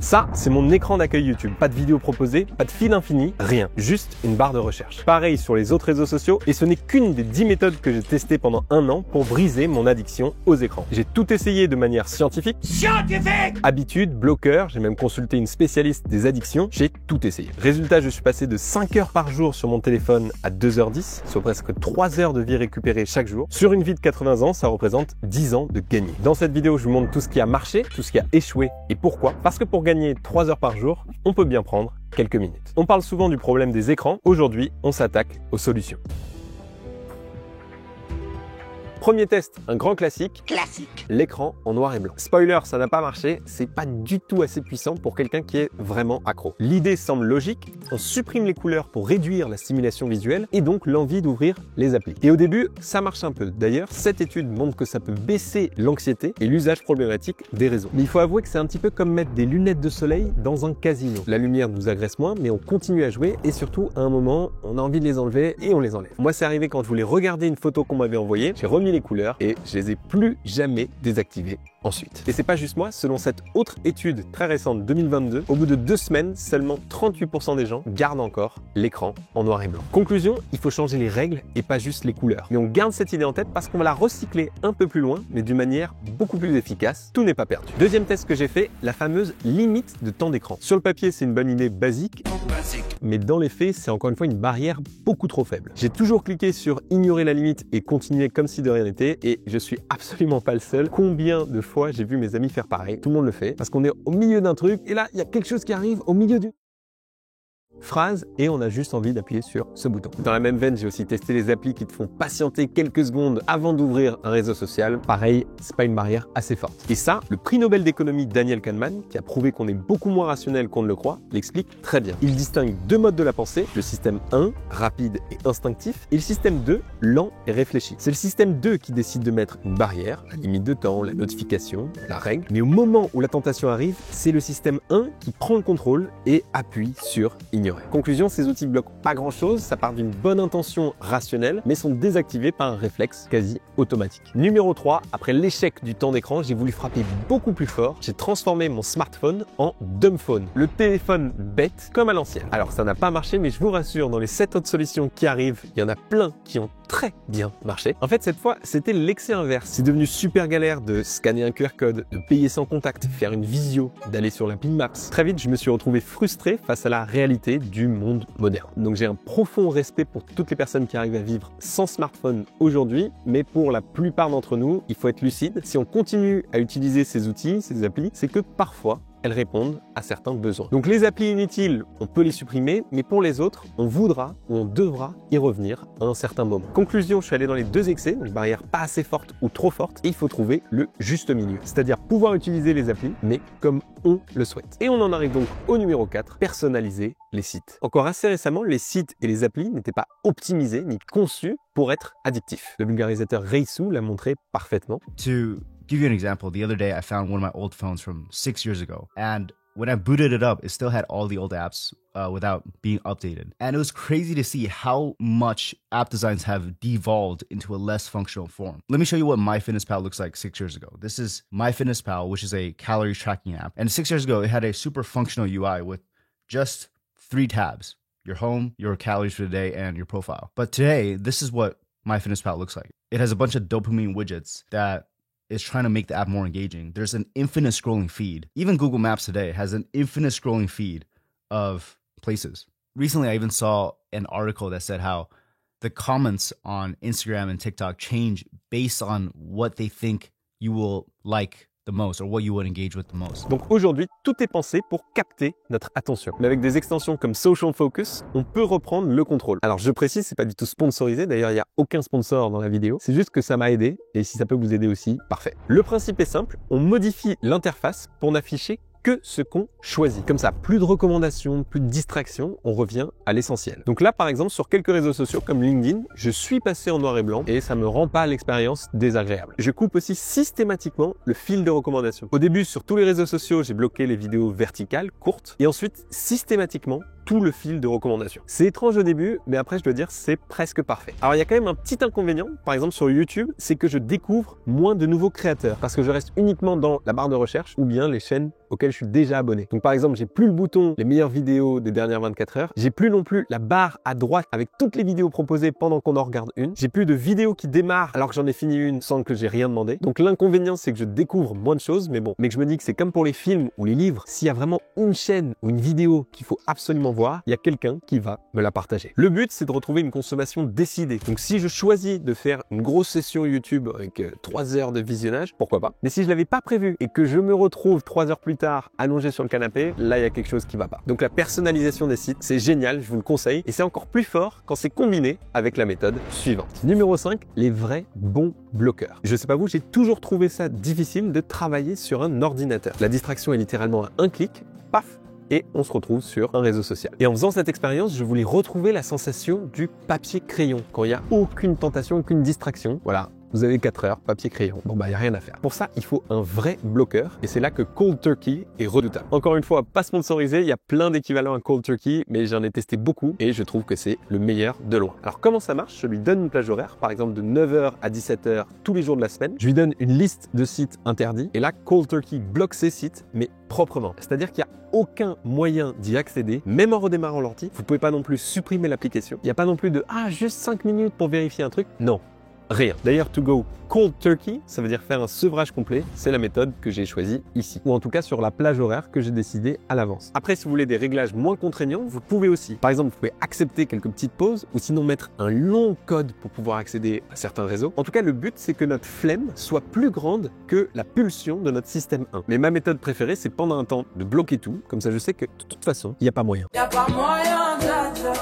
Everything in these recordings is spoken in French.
Ça, c'est mon écran d'accueil YouTube. Pas de vidéo proposée, pas de fil infini, rien. Juste une barre de recherche. Pareil sur les autres réseaux sociaux et ce n'est qu'une des 10 méthodes que j'ai testées pendant un an pour briser mon addiction aux écrans. J'ai tout essayé de manière scientifique. Habitude, bloqueur, j'ai même consulté une spécialiste des addictions. J'ai tout essayé. Résultat, je suis passé de 5 heures par jour sur mon téléphone à 2h10, soit presque 3 heures de vie récupérée chaque jour. Sur une vie de 80 ans, ça représente 10 ans de gagné. Dans cette vidéo, je vous montre tout ce qui a marché, tout ce qui a échoué et pourquoi. Parce que pour gagner 3 heures par jour, on peut bien prendre quelques minutes. On parle souvent du problème des écrans. Aujourd'hui, on s'attaque aux solutions. Premier test, un grand classique. L'écran en noir et blanc. Spoiler, ça n'a pas marché, c'est pas du tout assez puissant pour quelqu'un qui est vraiment accro. L'idée semble logique, on supprime les couleurs pour réduire la stimulation visuelle et donc l'envie d'ouvrir les applis. Et au début, ça marche un peu. D'ailleurs, cette étude montre que ça peut baisser l'anxiété et l'usage problématique des réseaux. Mais il faut avouer que c'est un petit peu comme mettre des lunettes de soleil dans un casino. La lumière nous agresse moins, mais on continue à jouer et surtout, à un moment, on a envie de les enlever et on les enlève. Moi, c'est arrivé quand je voulais regarder une photo qu'on m'avait envoyée, j'ai remis les couleurs et je les ai plus jamais désactivées ensuite. Et c'est pas juste moi, selon cette autre étude très récente 2022, au bout de 2 semaines, seulement 38% des gens gardent encore l'écran en noir et blanc. Conclusion, il faut changer les règles et pas juste les couleurs. Mais on garde cette idée en tête parce qu'on va la recycler un peu plus loin, mais d'une manière beaucoup plus efficace. Tout n'est pas perdu. Deuxième test que j'ai fait, la fameuse limite de temps d'écran. Sur le papier, c'est une bonne idée basique, mais dans les faits, c'est encore une fois une barrière beaucoup trop faible. J'ai toujours cliqué sur ignorer la limite et continuer comme si de rien n'était, et je suis absolument pas le seul. Combien de fois j'ai vu mes amis faire pareil? Tout le monde le fait parce qu'on est au milieu d'un truc et là il y a quelque chose qui arrive au milieu du phrase et on a juste envie d'appuyer sur ce bouton. Dans la même veine, j'ai aussi testé les applis qui te font patienter quelques secondes avant d'ouvrir un réseau social. Pareil, c'est pas une barrière assez forte. Et ça, le prix Nobel d'économie Daniel Kahneman, qui a prouvé qu'on est beaucoup moins rationnel qu'on ne le croit, l'explique très bien. Il distingue 2 modes de la pensée, le système 1, rapide et instinctif, et le système 2, lent et réfléchi. C'est le système 2 qui décide de mettre une barrière, la limite de temps, la notification, la règle, mais au moment où la tentation arrive, c'est le système 1 qui prend le contrôle et appuie sur ignorer. Conclusion, ces outils bloquent pas grand chose, ça part d'une bonne intention rationnelle, mais sont désactivés par un réflexe quasi automatique. Numéro 3, après l'échec du temps d'écran, j'ai voulu frapper beaucoup plus fort. J'ai transformé mon smartphone en dumbphone, le téléphone bête comme à l'ancienne. Alors ça n'a pas marché, mais je vous rassure, dans les 7 autres solutions qui arrivent, il y en a plein qui ont très bien marché. En fait, cette fois, c'était l'excès inverse. C'est devenu super galère de scanner un QR code, de payer sans contact, faire une visio, d'aller sur l'appli Maps. Très vite, je me suis retrouvé frustré face à la réalité du monde moderne. Donc j'ai un profond respect pour toutes les personnes qui arrivent à vivre sans smartphone aujourd'hui, mais pour la plupart d'entre nous, il faut être lucide. Si on continue à utiliser ces outils, ces applis, c'est que parfois, elles répondent à certains besoins. Donc les applis inutiles, on peut les supprimer, mais pour les autres, on voudra ou on devra y revenir à un certain moment. Conclusion, je suis allé dans les 2 excès, donc barrière pas assez forte ou trop forte, et il faut trouver le juste milieu. C'est-à-dire pouvoir utiliser les applis, mais comme on le souhaite. Et on en arrive donc au numéro 4, personnaliser les sites. Encore assez récemment, les sites et les applis n'étaient pas optimisés ni conçus pour être addictifs. Le vulgarisateur Reisu l'a montré parfaitement. Give you an example, the other day I found one of my old phones from 6 years ago, and when I booted it up, it still had all the old apps without being updated. And it was crazy to see how much app designs have devolved into a less functional form. Let me show you what MyFitnessPal looks like 6 years ago. This is MyFitnessPal, which is a calorie tracking app. And 6 years ago, it had a super functional UI with just 3 tabs: your home, your calories for the day, and your profile. But today, this is what MyFitnessPal looks like. It has a bunch of dopamine widgets that is trying to make the app more engaging. There's an infinite scrolling feed. Even Google Maps today has an infinite scrolling feed of places. Recently, I even saw an article that said how the comments on Instagram and TikTok change based on what they think you will like the most or what you would engage with the most. Donc aujourd'hui, tout est pensé pour capter notre attention. Mais avec des extensions comme Social Focus, on peut reprendre le contrôle. Alors je précise, c'est pas du tout sponsorisé. D'ailleurs, il n'y a aucun sponsor dans la vidéo. C'est juste que ça m'a aidé. Et si ça peut vous aider aussi, parfait. Le principe est simple. On modifie l'interface pour n'afficher que ce qu'on choisit. Comme ça, plus de recommandations, plus de distractions, on revient à l'essentiel. Donc là, par exemple, sur quelques réseaux sociaux comme LinkedIn, je suis passé en noir et blanc et ça me rend pas l'expérience désagréable. Je coupe aussi systématiquement le fil de recommandation. Au début, sur tous les réseaux sociaux, j'ai bloqué les vidéos verticales, courtes, et ensuite, systématiquement, tout le fil de recommandation. C'est étrange au début, mais après je dois dire c'est presque parfait. Alors il y a quand même un petit inconvénient, par exemple sur YouTube, c'est que je découvre moins de nouveaux créateurs parce que je reste uniquement dans la barre de recherche ou bien les chaînes auxquelles je suis déjà abonné. Donc par exemple, j'ai plus le bouton les meilleures vidéos des dernières 24 heures, j'ai plus non plus la barre à droite avec toutes les vidéos proposées pendant qu'on en regarde une, j'ai plus de vidéos qui démarrent alors que j'en ai fini une sans que j'ai rien demandé. Donc l'inconvénient c'est que je découvre moins de choses, mais bon, mais que je me dis que c'est comme pour les films ou les livres, s'il y a vraiment une chaîne ou une vidéo qu'il faut absolument voir, il y a quelqu'un qui va me la partager. Le but c'est de retrouver une consommation décidée. Donc si je choisis de faire une grosse session YouTube avec 3 heures de visionnage, pourquoi pas. Mais si je l'avais pas prévu et que je me retrouve 3 heures plus tard allongé sur le canapé, là il y a quelque chose qui va pas. Donc la personnalisation des sites, c'est génial, je vous le conseille, et c'est encore plus fort quand c'est combiné avec la méthode suivante. Numéro 5, les vrais bons bloqueurs. Je sais pas vous, j'ai toujours trouvé ça difficile de travailler sur un ordinateur. La distraction est littéralement à un clic, paf, et on se retrouve sur un réseau social. Et en faisant cette expérience, je voulais retrouver la sensation du papier-crayon, quand il n'y a aucune tentation, aucune distraction. Voilà. Vous avez 4 heures, papier-crayon. Bon, bah, il n'y a rien à faire. Pour ça, il faut un vrai bloqueur. Et c'est là que Cold Turkey est redoutable. Encore une fois, pas sponsorisé. Il y a plein d'équivalents à Cold Turkey, mais j'en ai testé beaucoup et je trouve que c'est le meilleur de loin. Alors, comment ça marche? Je lui donne une plage horaire, par exemple de 9h à 17h tous les jours de la semaine. Je lui donne une liste de sites interdits. Et là, Cold Turkey bloque ces sites, mais proprement. C'est-à-dire qu'il n'y a aucun moyen d'y accéder, même en redémarrant l'ordi. Vous pouvez pas non plus supprimer l'application. Il n'y a pas non plus de « Ah, juste 5 minutes pour vérifier un truc ». Non. Rien. D'ailleurs, to go cold turkey, ça veut dire faire un sevrage complet. C'est la méthode que j'ai choisie ici. Ou en tout cas sur la plage horaire que j'ai décidé à l'avance. Après, si vous voulez des réglages moins contraignants, vous pouvez aussi. Par exemple, vous pouvez accepter quelques petites pauses ou sinon mettre un long code pour pouvoir accéder à certains réseaux. En tout cas, le but, c'est que notre flemme soit plus grande que la pulsion de notre système 1. Mais ma méthode préférée, c'est pendant un temps de bloquer tout. Comme ça, je sais que de toute façon, il n'y a pas moyen.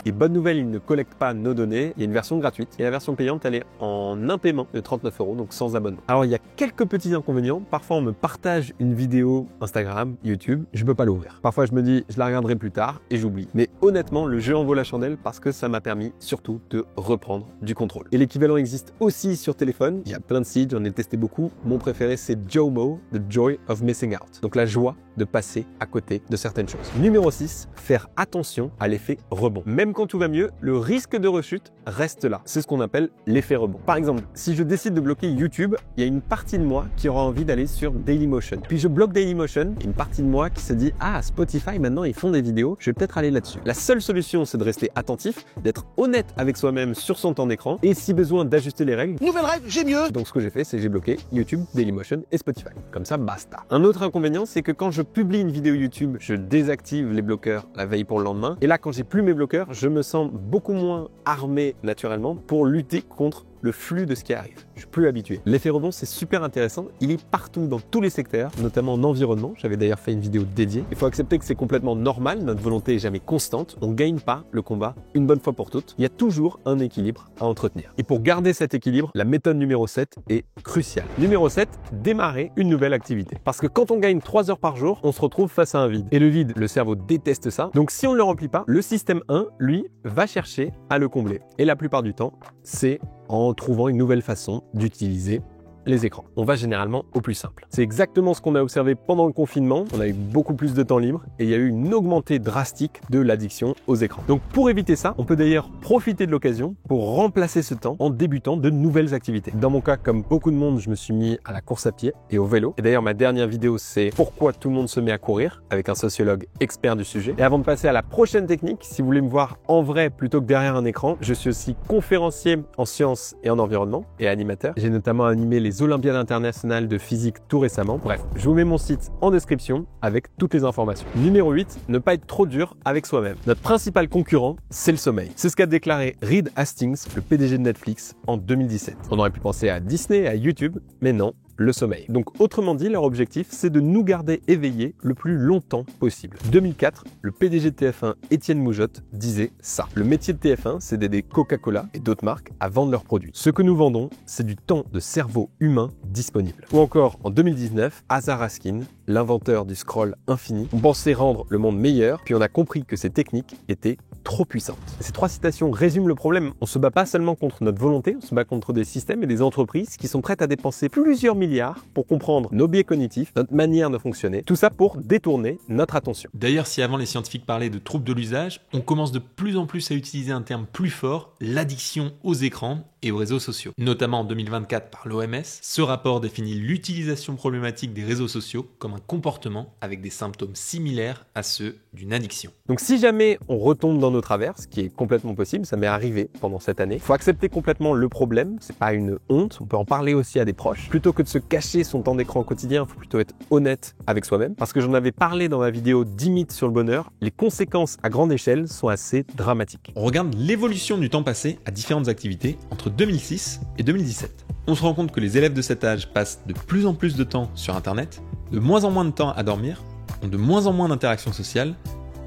Et bonne nouvelle, il ne collecte pas nos données. Il y a une version gratuite. Et la version payante, elle est en un paiement de 39 €, donc sans abonnement. Alors, il y a quelques petits inconvénients. Parfois, on me partage une vidéo Instagram, YouTube, je peux pas l'ouvrir. Parfois, je me dis, je la regarderai plus tard et j'oublie. Mais honnêtement, le jeu en vaut la chandelle parce que ça m'a permis surtout de reprendre du contrôle. Et l'équivalent existe aussi sur téléphone. Il y a plein de sites, j'en ai testé beaucoup. Mon préféré, c'est JOMO, The Joy of Missing Out. Donc, la joie de passer à côté de certaines choses. Numéro 6, faire attention à l'effet rebond. Même quand tout va mieux, le risque de rechute reste là. C'est ce qu'on appelle l'effet rebond. Par exemple, si je décide de bloquer YouTube, il y a une partie de moi qui aura envie d'aller sur Dailymotion. Puis je bloque Dailymotion, et une partie de moi qui se dit « Ah, Spotify, maintenant, ils font des vidéos, je vais peut-être aller là-dessus. » La seule solution, c'est de rester attentif, d'être honnête avec soi-même sur son temps d'écran, et si besoin d'ajuster les règles. Nouvelle règle, j'ai mieux. Donc ce que j'ai fait, c'est que j'ai bloqué YouTube, Dailymotion et Spotify. Comme ça, basta. Un autre inconvénient, c'est que quand je publie une vidéo YouTube, je désactive les bloqueurs la veille pour le lendemain. Et là, quand j'ai plus mes bloqueurs, je me sens beaucoup moins armé naturellement pour lutter contre le flux de ce qui arrive. Je suis plus habitué. L'effet rebond, c'est super intéressant. Il est partout dans tous les secteurs, notamment en environnement. J'avais d'ailleurs fait une vidéo dédiée. Il faut accepter que c'est complètement normal. Notre volonté est jamais constante. On gagne pas le combat une bonne fois pour toutes. Il y a toujours un équilibre à entretenir. Et pour garder cet équilibre, la méthode numéro 7 est cruciale. Numéro 7, démarrer une nouvelle activité. Parce que quand on gagne 3 heures par jour, on se retrouve face à un vide. Et le vide, le cerveau déteste ça. Donc si on ne le remplit pas, le système 1, lui, va chercher à le combler. Et la plupart du temps, c'est en trouvant une nouvelle façon d'utiliser les écrans. On va généralement au plus simple. C'est exactement ce qu'on a observé pendant le confinement. On a eu beaucoup plus de temps libre et il y a eu une augmentée drastique de l'addiction aux écrans. Donc pour éviter ça, on peut d'ailleurs profiter de l'occasion pour remplacer ce temps en débutant de nouvelles activités. Dans mon cas, comme beaucoup de monde, je me suis mis à la course à pied et au vélo. Et d'ailleurs, ma dernière vidéo, c'est pourquoi tout le monde se met à courir avec un sociologue expert du sujet. Et avant de passer à la prochaine technique, si vous voulez me voir en vrai plutôt que derrière un écran, je suis aussi conférencier en sciences et en environnement et animateur. J'ai notamment animé les Olympiades internationales de physique tout récemment. Bref, je vous mets mon site en description avec toutes les informations. Numéro 8, ne pas être trop dur avec soi-même. Notre principal concurrent, c'est le sommeil. C'est ce qu'a déclaré Reed Hastings, le PDG de Netflix, en 2017. On aurait pu penser à Disney, à YouTube, mais non. Le sommeil. Donc autrement dit, leur objectif, c'est de nous garder éveillés le plus longtemps possible. 2004, le PDG de TF1, Étienne Moujotte, disait ça. Le métier de TF1, c'est d'aider Coca-Cola et d'autres marques à vendre leurs produits. Ce que nous vendons, c'est du temps de cerveau humain disponible. Ou encore, en 2019, Asa Raskin, l'inventeur du scroll infini, on pensait rendre le monde meilleur, puis on a compris que ces techniques étaient trop puissante. Ces 3 citations résument le problème. On se bat pas seulement contre notre volonté, on se bat contre des systèmes et des entreprises qui sont prêtes à dépenser plusieurs milliards pour comprendre nos biais cognitifs, notre manière de fonctionner, tout ça pour détourner notre attention. D'ailleurs, si avant les scientifiques parlaient de troubles de l'usage, on commence de plus en plus à utiliser un terme plus fort, l'addiction aux écrans et aux réseaux sociaux. Notamment en 2024 par l'OMS, ce rapport définit l'utilisation problématique des réseaux sociaux comme un comportement avec des symptômes similaires à ceux d'une addiction. Donc si jamais on retombe dans nos travers, ce qui est complètement possible, ça m'est arrivé pendant cette année, il faut accepter complètement le problème, c'est pas une honte, on peut en parler aussi à des proches. Plutôt que de se cacher son temps d'écran au quotidien, il faut plutôt être honnête avec soi-même. Parce que j'en avais parlé dans ma vidéo 10 mythes sur le bonheur, les conséquences à grande échelle sont assez dramatiques. On regarde l'évolution du temps passé à différentes activités entre 2006 et 2017. On se rend compte que les élèves de cet âge passent de plus en plus de temps sur Internet, de moins en moins de temps à dormir, ont de moins en moins d'interactions sociales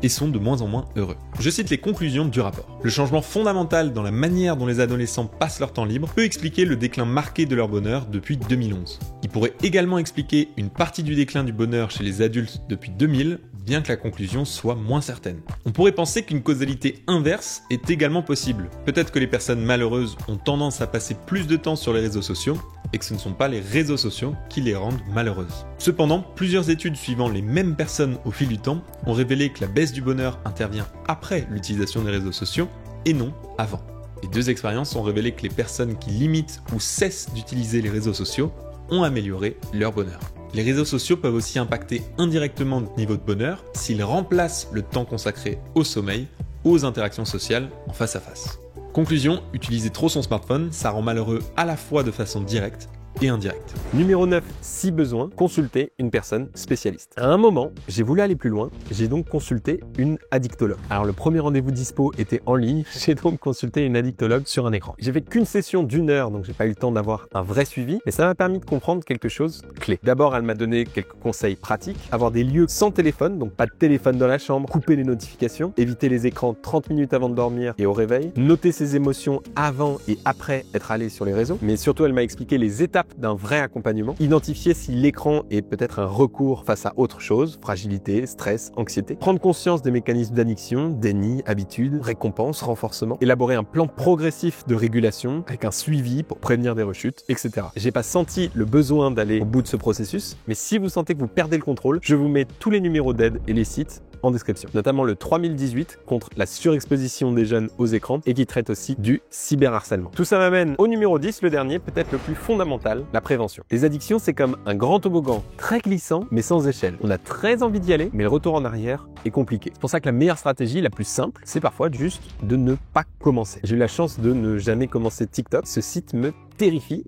et sont de moins en moins heureux. Je cite les conclusions du rapport. Le changement fondamental dans la manière dont les adolescents passent leur temps libre peut expliquer le déclin marqué de leur bonheur depuis 2011. Il pourrait également expliquer une partie du déclin du bonheur chez les adultes depuis 2000, bien que la conclusion soit moins certaine. On pourrait penser qu'une causalité inverse est également possible. Peut-être que les personnes malheureuses ont tendance à passer plus de temps sur les réseaux sociaux et que ce ne sont pas les réseaux sociaux qui les rendent malheureuses. Cependant, plusieurs études suivant les mêmes personnes au fil du temps ont révélé que la baisse du bonheur intervient après l'utilisation des réseaux sociaux et non avant. Les 2 expériences ont révélé que les personnes qui limitent ou cessent d'utiliser les réseaux sociaux ont amélioré leur bonheur. Les réseaux sociaux peuvent aussi impacter indirectement notre niveau de bonheur s'ils remplacent le temps consacré au sommeil ou aux interactions sociales en face à face. Conclusion, utiliser trop son smartphone, ça rend malheureux à la fois de façon directe et indirecte. Numéro 9, si besoin, consulter une personne spécialiste. À un moment, j'ai voulu aller plus loin, j'ai donc consulté une addictologue. Alors le premier rendez-vous dispo était en ligne, j'ai donc consulté une addictologue sur un écran. J'ai fait qu'une session d'1 heure, donc j'ai pas eu le temps d'avoir un vrai suivi, mais ça m'a permis de comprendre quelque chose clé. D'abord, elle m'a donné quelques conseils pratiques, avoir des lieux sans téléphone, donc pas de téléphone dans la chambre, couper les notifications, éviter les écrans 30 minutes avant de dormir et au réveil, noter ses émotions avant et après être allé sur les réseaux, mais surtout elle m'a expliqué les étapes d'un vrai accompagnement, identifier si l'écran est peut-être un recours face à autre chose, fragilité, stress, anxiété, prendre conscience des mécanismes d'addiction, déni, habitude, récompense, renforcement, élaborer un plan progressif de régulation avec un suivi pour prévenir des rechutes, etc. J'ai pas senti le besoin d'aller au bout de ce processus, mais si vous sentez que vous perdez le contrôle, je vous mets tous les numéros d'aide et les sites en description, notamment le 3018 contre la surexposition des jeunes aux écrans et qui traite aussi du cyberharcèlement. Tout ça m'amène au numéro 10, le dernier, peut-être le plus fondamental, la prévention. Les addictions, c'est comme un grand toboggan très glissant mais sans échelle. On a très envie d'y aller, mais le retour en arrière est compliqué. C'est pour ça que la meilleure stratégie, la plus simple, c'est parfois juste de ne pas commencer. J'ai eu la chance de ne jamais commencer TikTok. Ce site me terrifie,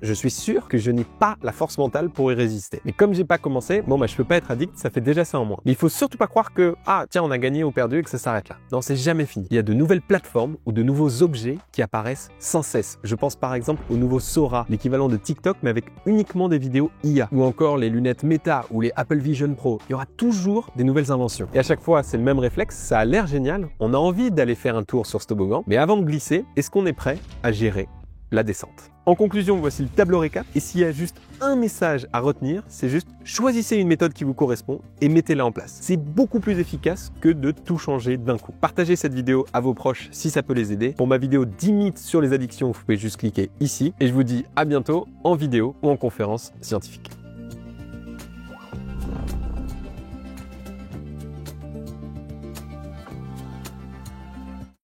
je suis sûr que je n'ai pas la force mentale pour y résister. Mais comme j'ai pas commencé, je peux pas être addict, ça fait déjà ça en moins. Mais il faut surtout pas croire que, tiens, on a gagné ou perdu et que ça s'arrête là. Non, c'est jamais fini. Il y a de nouvelles plateformes ou de nouveaux objets qui apparaissent sans cesse. Je pense par exemple au nouveau Sora, l'équivalent de TikTok, mais avec uniquement des vidéos IA. Ou encore les lunettes Meta ou les Apple Vision Pro. Il y aura toujours des nouvelles inventions. Et à chaque fois, c'est le même réflexe, ça a l'air génial, on a envie d'aller faire un tour sur ce toboggan, mais avant de glisser, est-ce qu'on est prêt à gérer la descente? En conclusion, voici le tableau récap. Et s'il y a juste un message à retenir, c'est juste choisissez une méthode qui vous correspond et mettez-la en place. C'est beaucoup plus efficace que de tout changer d'un coup. Partagez cette vidéo à vos proches si ça peut les aider. Pour ma vidéo 10 mythes sur les addictions, vous pouvez juste cliquer ici. Et je vous dis à bientôt en vidéo ou en conférence scientifique.